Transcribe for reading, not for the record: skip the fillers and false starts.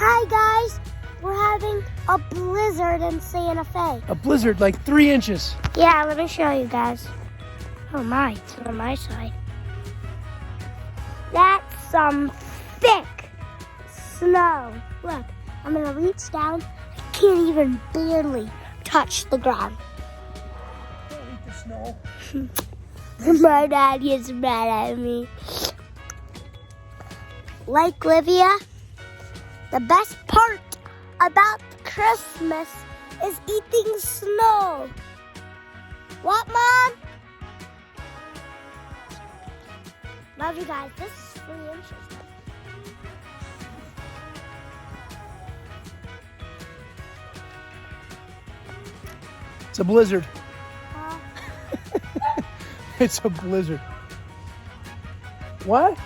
Hi guys, we're having a blizzard in Santa Fe. A blizzard like 3 inches. Yeah, let me show you guys. Oh my, it's on my side. That's some thick snow. Look, I'm gonna reach down. I can't even barely touch the ground. Don't eat the snow. My dad gets mad at me. Like Livia, the best part about Christmas is eating snow. What, Mom? Love you guys. This is 3 inches. It's a blizzard. Uh, It's a blizzard. What?